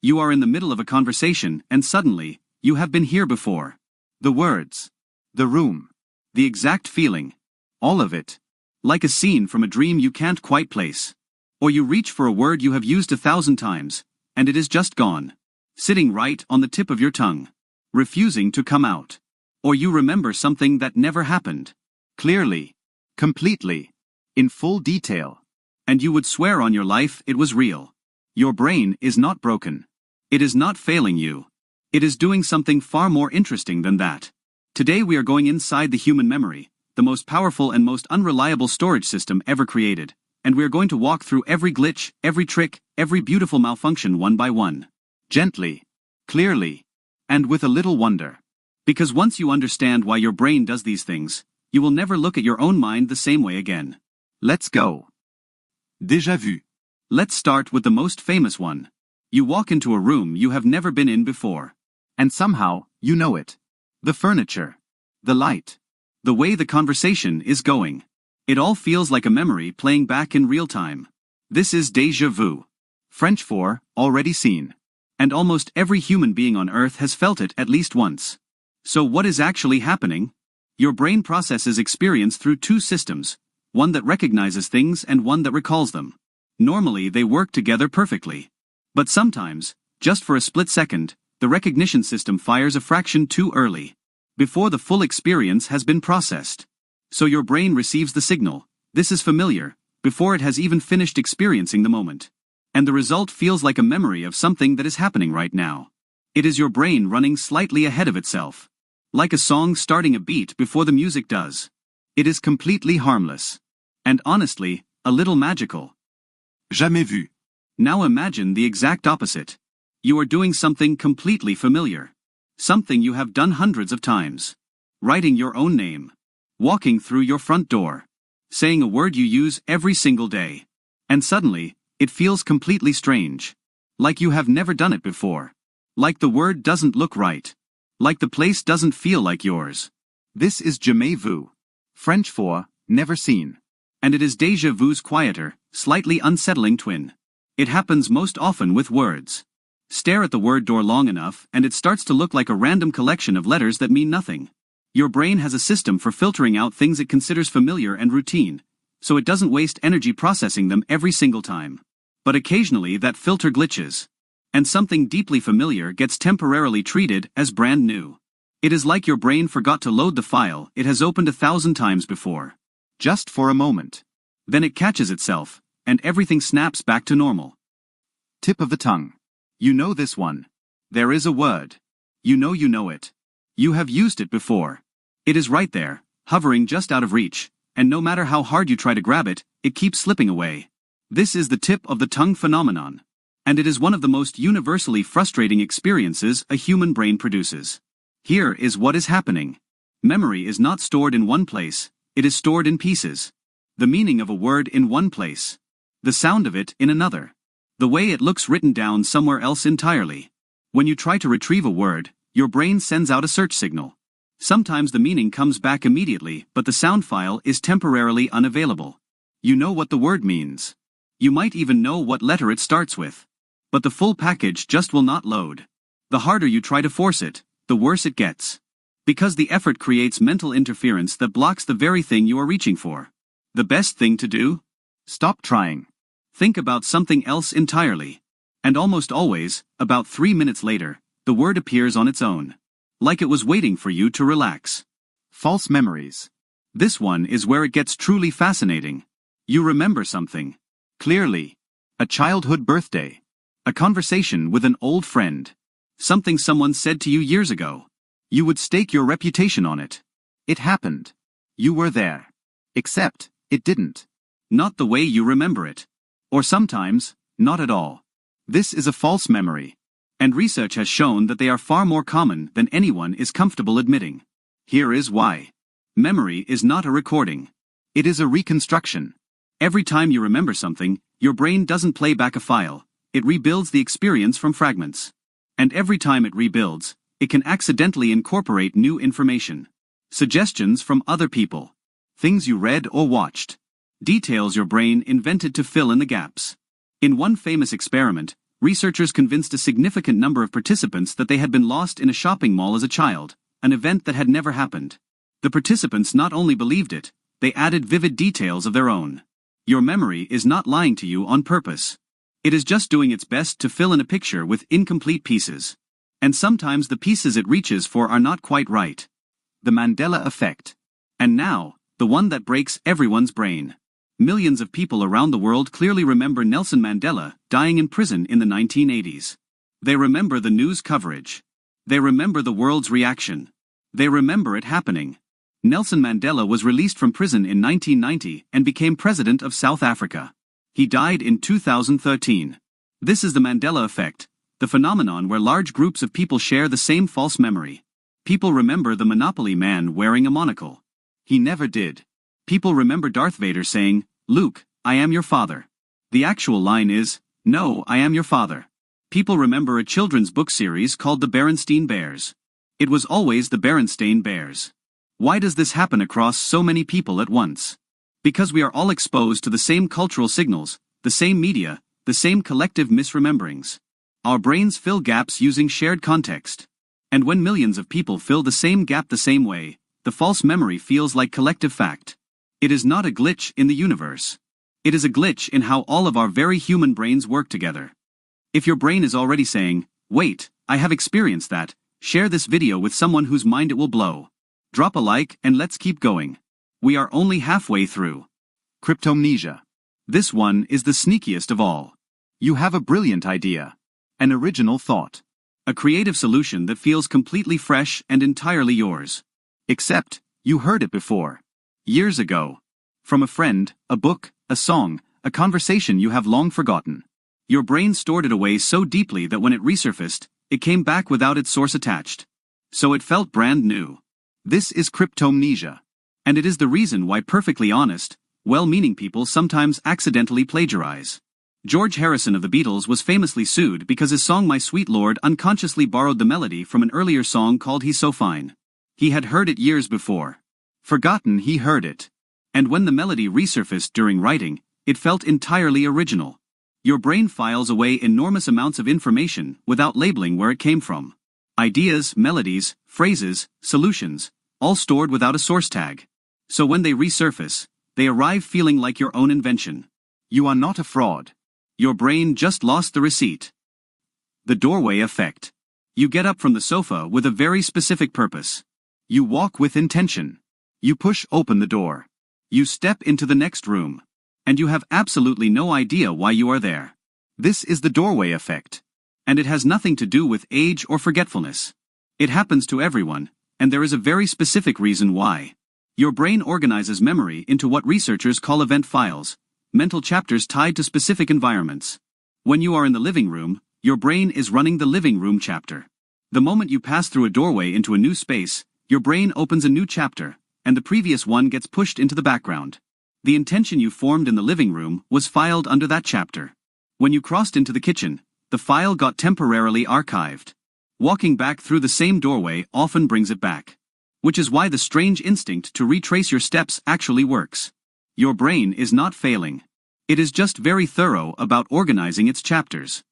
You are in the middle of a conversation and suddenly, you have been here before. The words. The room. The exact feeling. All of it. Like a scene from a dream you can't quite place. Or you reach for a word you have used 1,000 times, and it is just gone. Sitting right on the tip of your tongue. Refusing to come out. Or you remember something that never happened. Clearly. Completely. In full detail. And you would swear on your life it was real. Your brain is not broken. It is not failing you. It is doing something far more interesting than that. Today we are going inside the human memory, the most powerful and most unreliable storage system ever created, and we are going to walk through every glitch, every trick, every beautiful malfunction one by one. Gently. Clearly. And with a little wonder. Because once you understand why your brain does these things, you will never look at your own mind the same way again. Let's go. Déjà vu. Let's start with the most famous one. You walk into a room you have never been in before. And somehow, you know it. The furniture. The light. The way the conversation is going. It all feels like a memory playing back in real time. This is déjà vu. French for, already seen. And almost every human being on Earth has felt it at least once. So what is actually happening? Your brain processes experience through two systems, one that recognizes things and one that recalls them. Normally they work together perfectly. But sometimes, just for a split second, the recognition system fires a fraction too early. Before the full experience has been processed. So your brain receives the signal, this is familiar, before it has even finished experiencing the moment. And the result feels like a memory of something that is happening right now. It is your brain running slightly ahead of itself. Like a song starting a beat before the music does. It is completely harmless. And honestly, a little magical. Jamais vu. Now imagine the exact opposite. You are doing something completely familiar. Something you have done hundreds of times. Writing your own name. Walking through your front door. Saying a word you use every single day. And suddenly, it feels completely strange. Like you have never done it before. Like the word doesn't look right. Like the place doesn't feel like yours. This is jamais vu. French for, never seen. And it is déjà vu's quieter, slightly unsettling twin. It happens most often with words. Stare at the word door long enough and it starts to look like a random collection of letters that mean nothing. Your brain has a system for filtering out things it considers familiar and routine, so it doesn't waste energy processing them every single time. But occasionally that filter glitches. And something deeply familiar gets temporarily treated as brand new. It is like your brain forgot to load the file it has opened 1,000 times before. Just for a moment. Then it catches itself, and everything snaps back to normal. Tip of the tongue. You know this one. There is a word. You know it. You have used it before. It is right there, hovering just out of reach, and no matter how hard you try to grab it, it keeps slipping away. This is the tip of the tongue phenomenon. And it is one of the most universally frustrating experiences a human brain produces. Here is what is happening. Memory is not stored in one place, it is stored in pieces. The meaning of a word in one place. The sound of it in another. The way it looks written down somewhere else entirely. When you try to retrieve a word, your brain sends out a search signal. Sometimes the meaning comes back immediately, but the sound file is temporarily unavailable. You know what the word means. You might even know what letter it starts with. But the full package just will not load. The harder you try to force it, the worse it gets. Because the effort creates mental interference that blocks the very thing you are reaching for. The best thing to do? Stop trying. Think about something else entirely. And almost always, about 3 minutes later, the word appears on its own. Like it was waiting for you to relax. False memories. This one is where it gets truly fascinating. You remember something. Clearly. A childhood birthday. A conversation with an old friend. Something someone said to you years ago. You would stake your reputation on it. It happened. You were there. Except, it didn't. Not the way you remember it. Or sometimes, not at all. This is a false memory. And research has shown that they are far more common than anyone is comfortable admitting. Here is why. Memory is not a recording. It is a reconstruction. Every time you remember something, your brain doesn't play back a file. It rebuilds the experience from fragments. And every time it rebuilds, it can accidentally incorporate new information. Suggestions from other people. Things you read or watched. Details your brain invented to fill in the gaps. In one famous experiment, researchers convinced a significant number of participants that they had been lost in a shopping mall as a child, an event that had never happened. The participants not only believed it, they added vivid details of their own. Your memory is not lying to you on purpose. It is just doing its best to fill in a picture with incomplete pieces. And sometimes the pieces it reaches for are not quite right. The Mandela Effect. And now, the one that breaks everyone's brain. Millions of people around the world clearly remember Nelson Mandela dying in prison in the 1980s. They remember the news coverage. They remember the world's reaction. They remember it happening. Nelson Mandela was released from prison in 1990 and became president of South Africa. He died in 2013. This is the Mandela Effect, the phenomenon where large groups of people share the same false memory. People remember the Monopoly man wearing a monocle. He never did. People remember Darth Vader saying, "Luke, I am your father." The actual line is, "No, I am your father." People remember a children's book series called The Berenstain Bears. It was always the Berenstain Bears. Why does this happen across so many people at once? Because we are all exposed to the same cultural signals, the same media, the same collective misrememberings. Our brains fill gaps using shared context. And when millions of people fill the same gap the same way, the false memory feels like collective fact. It is not a glitch in the universe. It is a glitch in how all of our very human brains work together. If your brain is already saying, "Wait, I have experienced that," share this video with someone whose mind it will blow. Drop a like and let's keep going. We are only halfway through. Cryptomnesia. This one is the sneakiest of all. You have a brilliant idea. An original thought. A creative solution that feels completely fresh and entirely yours. Except, you heard it before. Years ago. From a friend, a book, a song, a conversation you have long forgotten. Your brain stored it away so deeply that when it resurfaced, it came back without its source attached. So it felt brand new. This is cryptomnesia. And it is the reason why perfectly honest, well-meaning people sometimes accidentally plagiarize. George Harrison of the Beatles was famously sued because his song My Sweet Lord unconsciously borrowed the melody from an earlier song called He's So Fine. He had heard it years before. Forgotten he heard it. And when the melody resurfaced during writing, it felt entirely original. Your brain files away enormous amounts of information without labeling where it came from. Ideas, melodies, phrases, solutions, all stored without a source tag. So when they resurface, they arrive feeling like your own invention. You are not a fraud. Your brain just lost the receipt. The doorway effect. You get up from the sofa with a very specific purpose. You walk with intention. You push open the door. You step into the next room. And you have absolutely no idea why you are there. This is the doorway effect. And it has nothing to do with age or forgetfulness. It happens to everyone, and there is a very specific reason why. Your brain organizes memory into what researchers call event files, mental chapters tied to specific environments. When you are in the living room, your brain is running the living room chapter. The moment you pass through a doorway into a new space, your brain opens a new chapter, and the previous one gets pushed into the background. The intention you formed in the living room was filed under that chapter. When you crossed into the kitchen, the file got temporarily archived. Walking back through the same doorway often brings it back. Which is why the strange instinct to retrace your steps actually works. Your brain is not failing. It is just very thorough about organizing its chapters.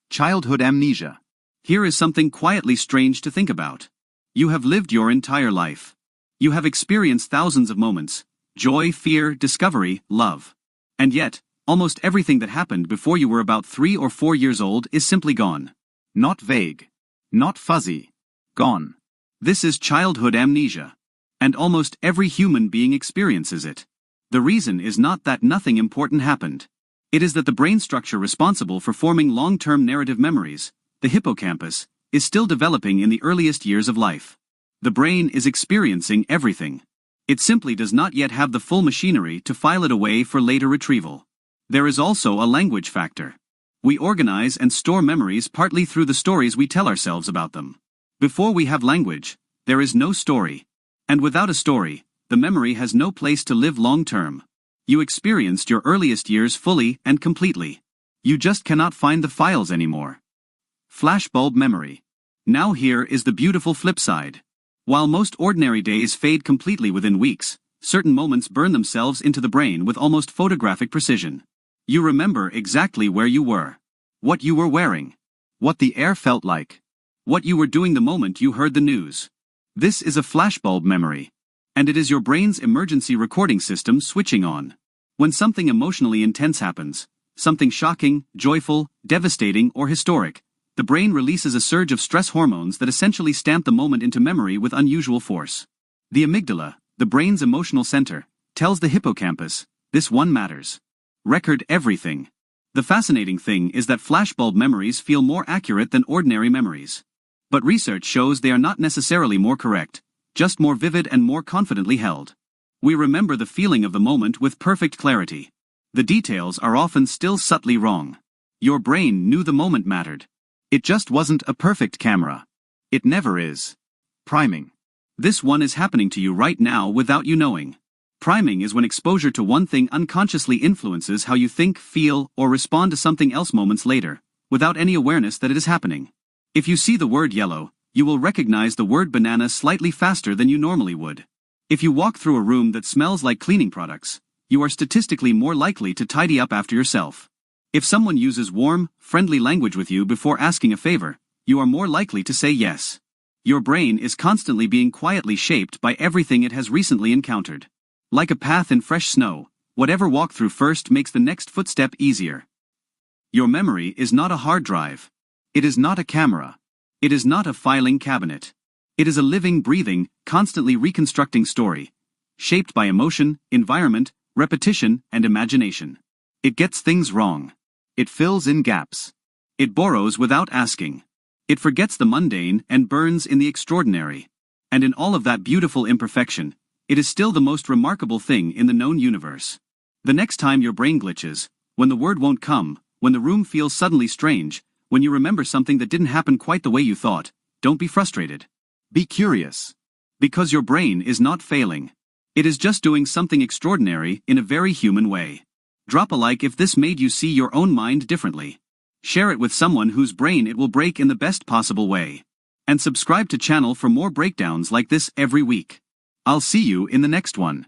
Childhood amnesia. Here is something quietly strange to think about. You have lived your entire life. You have experienced thousands of moments. Joy, fear, discovery, love. And yet, almost everything that happened before you were about 3 or 4 years old is simply gone. Not vague. Not fuzzy. Gone. This is childhood amnesia. And almost every human being experiences it. The reason is not that nothing important happened. It is that the brain structure responsible for forming long-term narrative memories, the hippocampus, is still developing in the earliest years of life. The brain is experiencing everything. It simply does not yet have the full machinery to file it away for later retrieval. There is also a language factor. We organize and store memories partly through the stories we tell ourselves about them. Before we have language, there is no story. And without a story, the memory has no place to live long-term. You experienced your earliest years fully and completely. You just cannot find the files anymore. Flashbulb memory. Now here is the beautiful flip side. While most ordinary days fade completely within weeks, certain moments burn themselves into the brain with almost photographic precision. You remember exactly where you were. what you were wearing, what the air felt like, what you were doing the moment you heard the news. This is a flashbulb memory. And it is your brain's emergency recording system switching on. When something emotionally intense happens, something shocking, joyful, devastating, or historic, the brain releases a surge of stress hormones that essentially stamp the moment into memory with unusual force. The amygdala, the brain's emotional center, tells the hippocampus, this one matters. Record everything. The fascinating thing is that flashbulb memories feel more accurate than ordinary memories. But research shows they are not necessarily more correct, just more vivid and more confidently held. We remember the feeling of the moment with perfect clarity. The details are often still subtly wrong. Your brain knew the moment mattered. It just wasn't a perfect camera. It never is. Priming. This one is happening to you right now without you knowing. Priming is when exposure to one thing unconsciously influences how you think, feel, or respond to something else moments later, without any awareness that it is happening. If you see the word yellow, you will recognize the word banana slightly faster than you normally would. If you walk through a room that smells like cleaning products, you are statistically more likely to tidy up after yourself. If someone uses warm, friendly language with you before asking a favor, you are more likely to say yes. Your brain is constantly being quietly shaped by everything it has recently encountered. Like a path in fresh snow, whatever walk through first makes the next footstep easier. Your memory is not a hard drive. It is not a camera. It is not a filing cabinet. It is a living, breathing, constantly reconstructing story, shaped by emotion, environment, repetition, and imagination. It gets things wrong. It fills in gaps. It borrows without asking. It forgets the mundane and burns in the extraordinary. And in all of that beautiful imperfection, it is still the most remarkable thing in the known universe. The next time your brain glitches, when the word won't come, when the room feels suddenly strange, when you remember something that didn't happen quite the way you thought, don't be frustrated. Be curious. Because your brain is not failing. It is just doing something extraordinary in a very human way. Drop a like if this made you see your own mind differently. Share it with someone whose brain it will break in the best possible way. And subscribe to channel for more breakdowns like this every week. I'll see you in the next one.